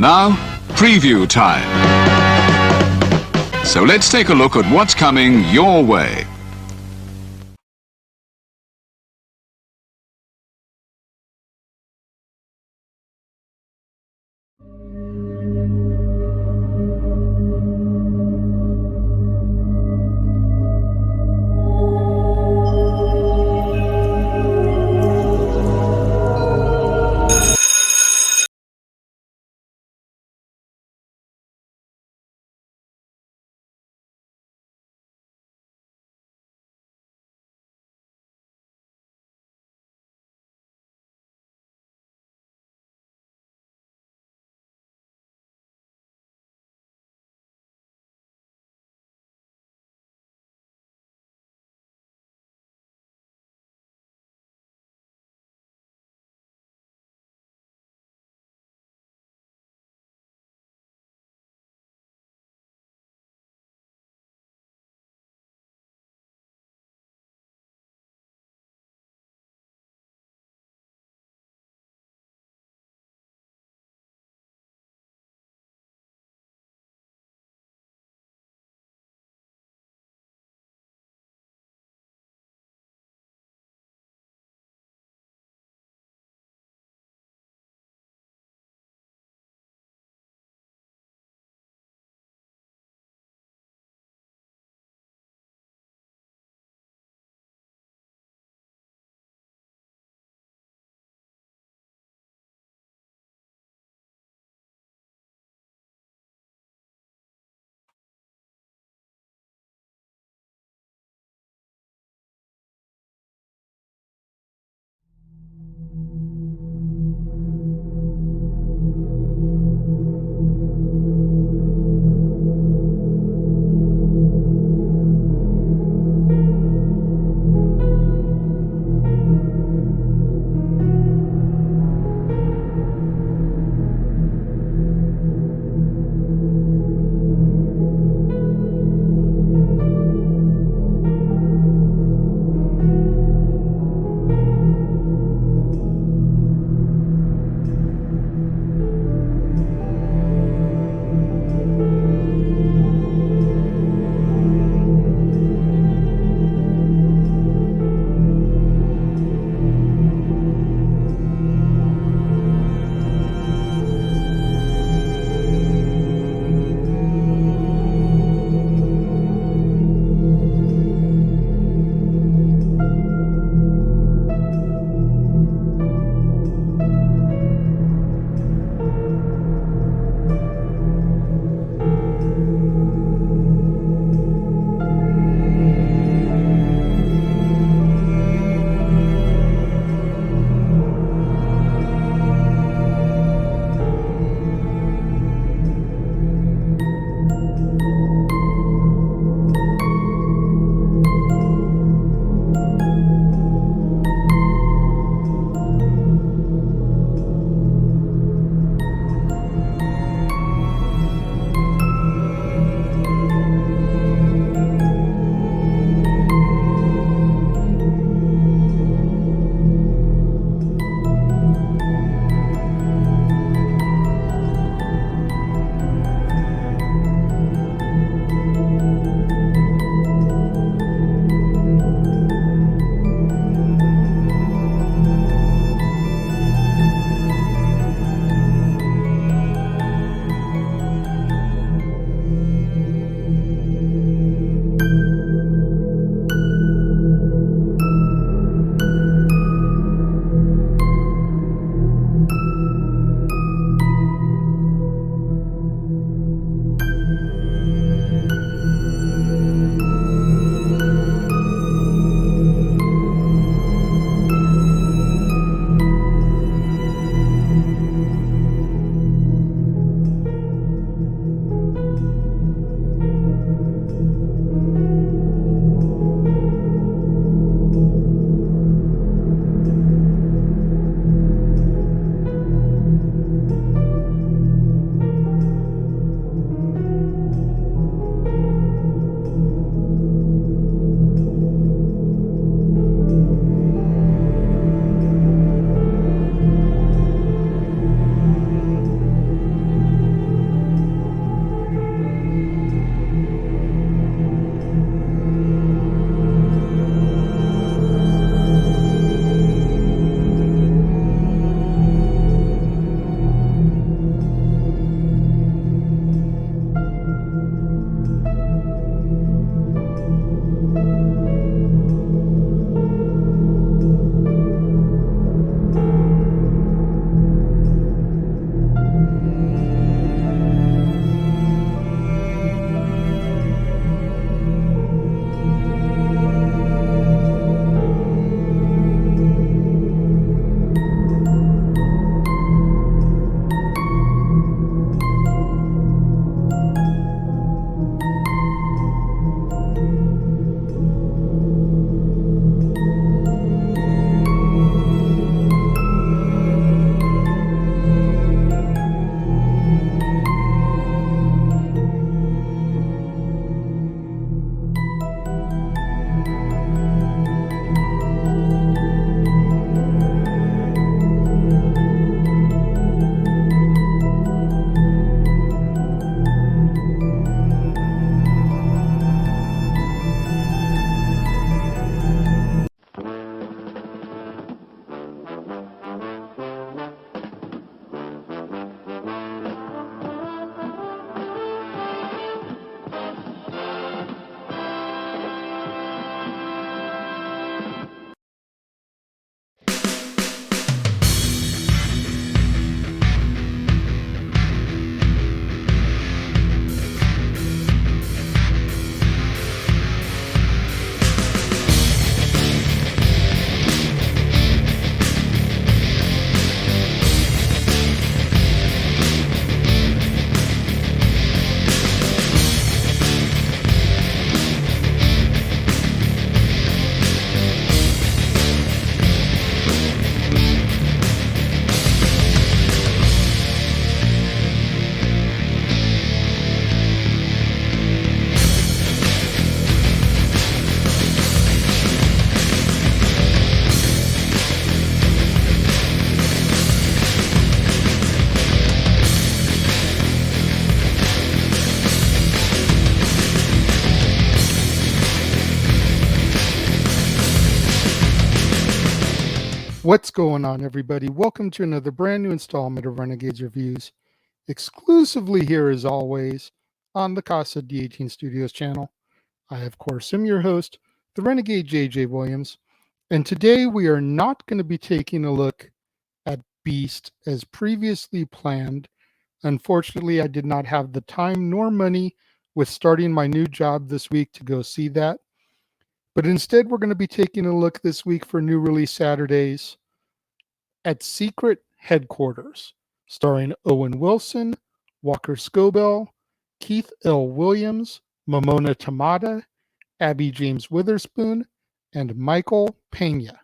Now, preview time. So let's take a look at what's coming your way. What's going on, everybody? Welcome to another brand new installment of Renegades Reviews, exclusively here as always on the Casa D18 Studios channel. I, of course, am your host, the Renegade JJ Williams, and today we are not going to be taking a look at Beast as previously planned. Unfortunately, I did not have the time nor money with starting my new job this week to go see that. But instead, we're going to be taking a look this week for new release Saturdays at Secret Headquarters, starring Owen Wilson, Walker Scobell, Keith L. Williams, Momona Tamada, Abby James Witherspoon, and Michael Pena.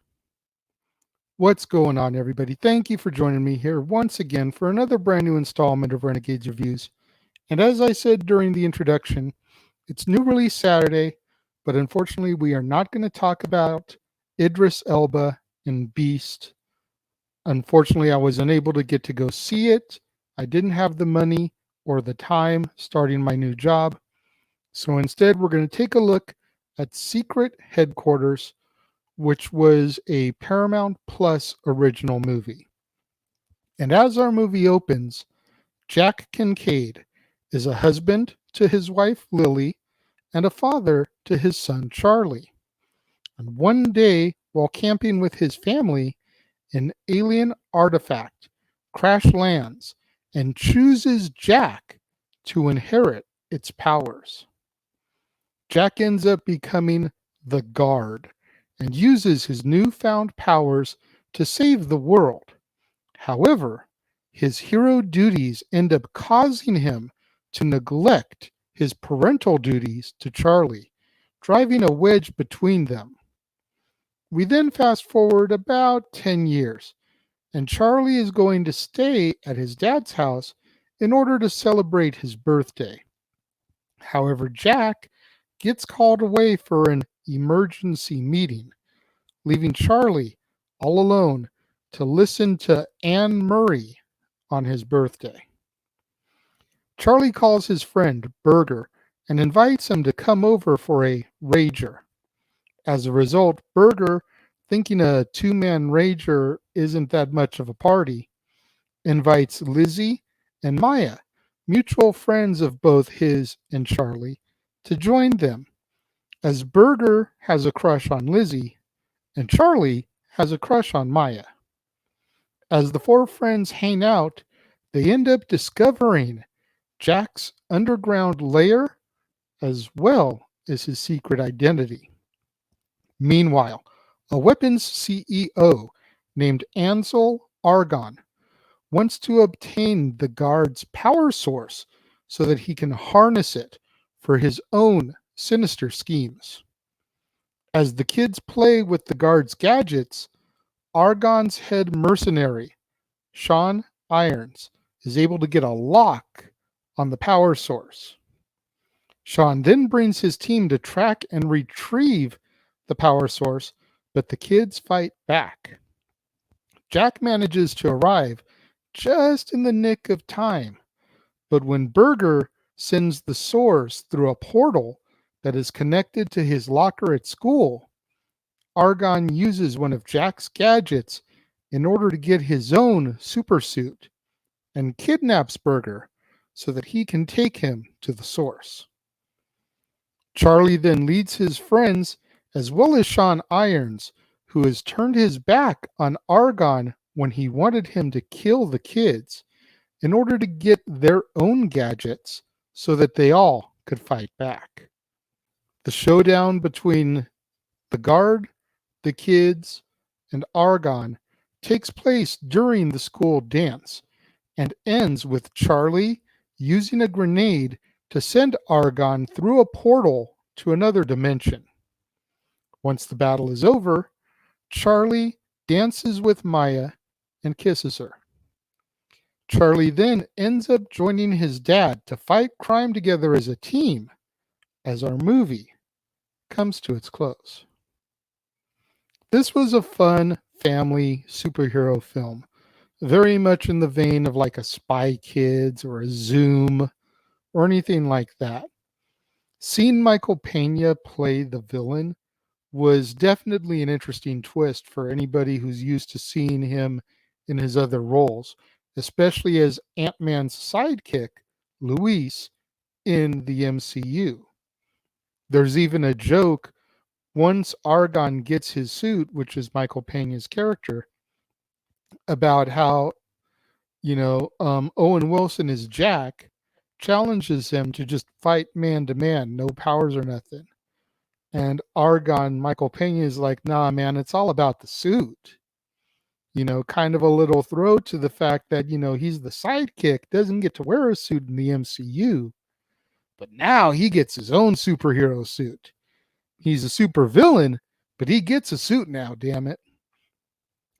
What's going on, everybody? Thank you for joining me here once again for another brand new installment of Renegades Reviews. And as I said during the introduction, it's new release Saturday, but unfortunately we are not going to talk about Idris Elba in Beast. Unfortunately, I was unable to get to go see it. I didn't have the money or the time starting my new job. So instead, we're going to take a look at Secret Headquarters, which was a Paramount Plus original movie. And as our movie opens, Jack Kincaid is a husband to his wife Lily and a father to his son Charlie. And one day, while camping with his family, an alien artifact crash lands and chooses Jack to inherit its powers. Jack ends up becoming the Guard and uses his newfound powers to save the world. However, his hero duties end up causing him to neglect his parental duties to Charlie, driving a wedge between them. We then fast forward about 10 years, and Charlie is going to stay at his dad's house in order to celebrate his birthday. However, Jack gets called away for an emergency meeting, leaving Charlie all alone to listen to Anne Murray on his birthday. Charlie calls his friend Berger and invites him to come over for a rager. As a result, Berger, thinking a two-man rager isn't that much of a party, invites Lizzie and Maya, mutual friends of both his and Charlie, to join them, as Berger has a crush on Lizzie and Charlie has a crush on Maya. As the four friends hang out, they end up discovering Jack's underground lair as well as his secret identity. Meanwhile, a weapons CEO named Ansel Argon wants to obtain the Guard's power source so that he can harness it for his own sinister schemes. As the kids play with the Guard's gadgets, Argon's head mercenary, Sean Irons, is able to get a lock on the power source. Sean then brings his team to track and retrieve the power source, but the kids fight back. Jack manages to arrive just in the nick of time, but when Berger sends the source through a portal that is connected to his locker at school, Argon uses one of Jack's gadgets in order to get his own supersuit and kidnaps Berger so that he can take him to the source. Charlie then leads his friends, as well as Sean Irons, who has turned his back on Argon when he wanted him to kill the kids, in order to get their own gadgets so that they all could fight back. The showdown between the Guard, the kids, and Argon takes place during the school dance and ends with Charlie using a grenade to send Argon through a portal to another dimension. Once the battle is over, Charlie dances with Maya and kisses her. Charlie then ends up joining his dad to fight crime together as a team as our movie comes to its close. This was a fun family superhero film, very much in the vein of like a Spy Kids or a Zoom or anything like that. Seeing Michael Pena play the villain was definitely an interesting twist for anybody who's used to seeing him in his other roles, especially as Ant-Man's sidekick, Luis, in the MCU. There's even a joke once Argon gets his suit, which is Michael Pena's character, about how, Owen Wilson is Jack, challenges him to just fight man to man, no powers or nothing. And Argon, Michael Pena, is like, nah, man, it's all about the suit. Kind of a little throw to the fact that, he's the sidekick, doesn't get to wear a suit in the MCU, but now he gets his own superhero suit. He's a super villain, but he gets a suit now, damn it.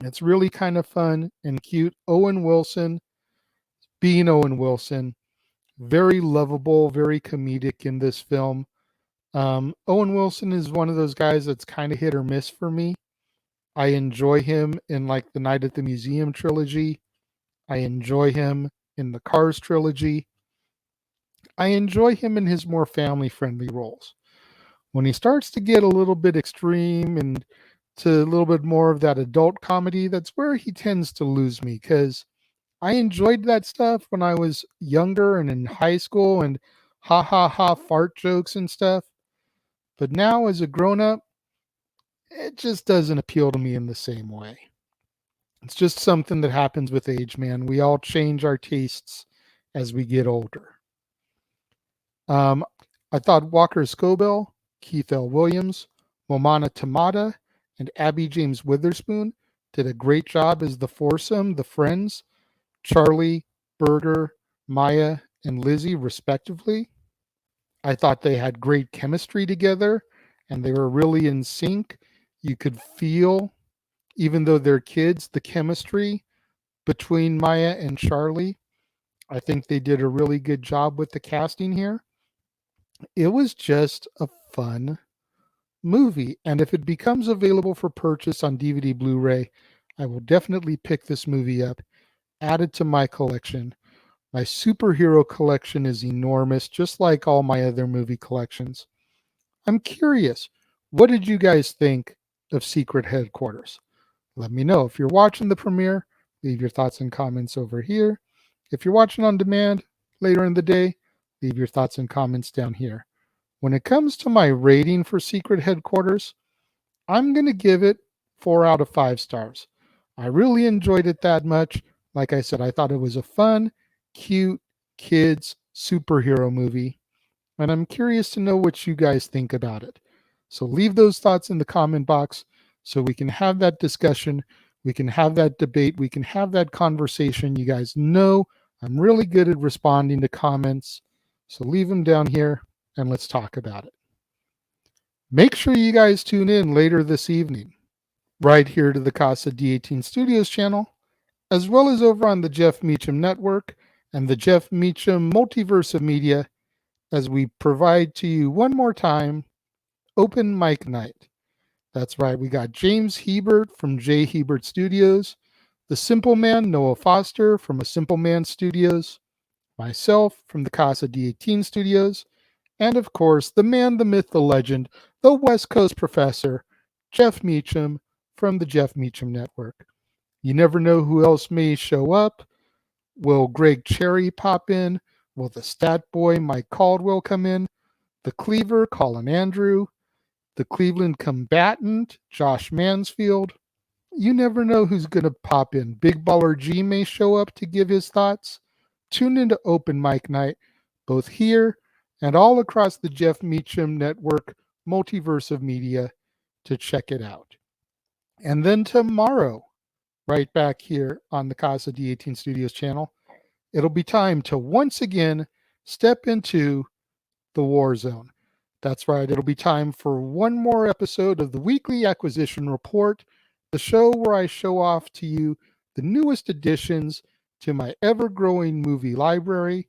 It's really kind of fun and cute. Owen Wilson, being Owen Wilson, very lovable, very comedic in this film. Owen Wilson is one of those guys that's kind of hit or miss for me. I enjoy him in like the Night at the Museum trilogy. I enjoy him in the Cars trilogy. I enjoy him in his more family-friendly roles. When he starts to get a little bit extreme and to a little bit more of that adult comedy, that's where he tends to lose me, because I enjoyed that stuff when I was younger and in high school, and ha ha ha fart jokes and stuff. But now as a grown up, it just doesn't appeal to me in the same way. It's just something that happens with age, man. We all change our tastes as we get older. I thought Walker Scobell, Keith L. Williams, Momana Tamada, and Abby James Witherspoon did a great job as the foursome, the friends, Charlie, Berger, Maya, and Lizzie, respectively. I thought they had great chemistry together, and they were really in sync. You could feel, even though they're kids, the chemistry between Maya and Charlie. I think they did a really good job with the casting here. It was just a fun movie, and if it becomes available for purchase on DVD Blu-ray, I will definitely pick this movie up, add it to my collection. My superhero collection is enormous, just like all my other movie collections. I'm curious, what did you guys think of Secret Headquarters? Let me know. If you're watching the premiere, leave your thoughts and comments over here. If you're watching on demand later in the day, leave your thoughts and comments down here. When it comes to my rating for Secret Headquarters, I'm going to give it 4 out of 5 stars. I really enjoyed it that much. Like I said, I thought it was a fun, cute, kids superhero movie, and I'm curious to know what you guys think about it. So leave those thoughts in the comment box so we can have that discussion, we can have that debate, we can have that conversation. You guys know I'm really good at responding to comments, so leave them down here and let's talk about it. Make sure you guys tune in later this evening, right here to the Casa D18 Studios channel, as well as over on the Jeff Meacham Network and the Jeff Meacham Multiverse of Media, as we provide to you one more time open mic night. That's right, we got James Hebert from J. Hebert Studios, the Simple Man Noah Foster from A Simple Man Studios, myself from the Casa D18 Studios, and of course the man, the myth, the legend, the West Coast professor, Jeff Meacham from the Jeff Meacham Network. You never know who else may show up. Will Greg Cherry pop in? Will the stat boy Mike Caldwell come in? The Cleaver Colin Andrew? The Cleveland combatant Josh Mansfield? You never know who's going to pop in. Big Baller G may show up to give his thoughts. Tune into Open Mic Night, both here and all across the Jeff Meacham Network multiverse of media, to check it out. And then tomorrow, right back here on the Casa D18 Studios channel, it'll be time to once again step into the war zone. That's right, it'll be time for one more episode of the Weekly Acquisition Report, the show where I show off to you the newest additions to my ever-growing movie library.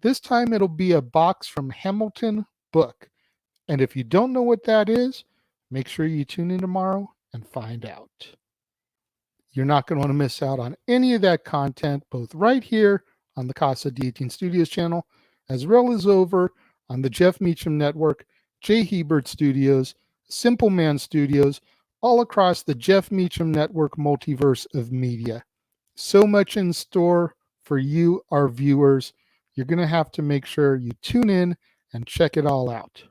This time it'll be a box from Hamilton Book. And if you don't know what that is, make sure you tune in tomorrow and find out. You're not going to want to miss out on any of that content, both right here on the Casa D18 Studios channel, as well as over on the Jeff Meacham Network, J. Hebert Studios, Simple Man Studios, all across the Jeff Meacham Network multiverse of media. So much in store for you, our viewers. You're going to have to make sure you tune in and check it all out.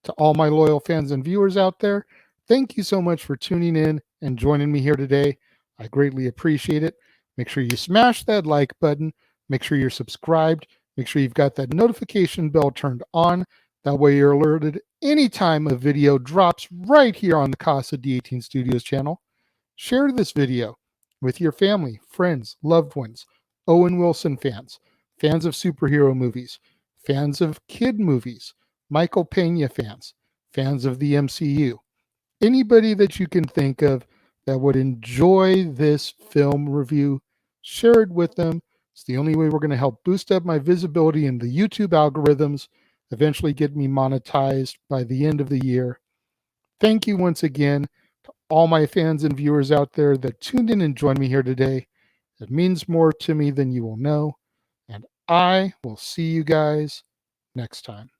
To all my loyal fans and viewers out there, thank you so much for tuning in and joining me here today. I greatly appreciate it. Make sure you smash that like button. Make sure you're subscribed. Make sure you've got that notification bell turned on. That way you're alerted anytime a video drops right here on the Casa D18 Studios channel. Share this video with your family, friends, loved ones, Owen Wilson fans, fans of superhero movies, fans of kid movies, Michael Pena fans, fans of the MCU, anybody that you can think of that would enjoy this film review, share it with them. It's the only way we're going to help boost up my visibility in the YouTube algorithms, eventually get me monetized by the end of the year. Thank you once again to all my fans and viewers out there that tuned in and joined me here today. It means more to me than you will know. And I will see you guys next time.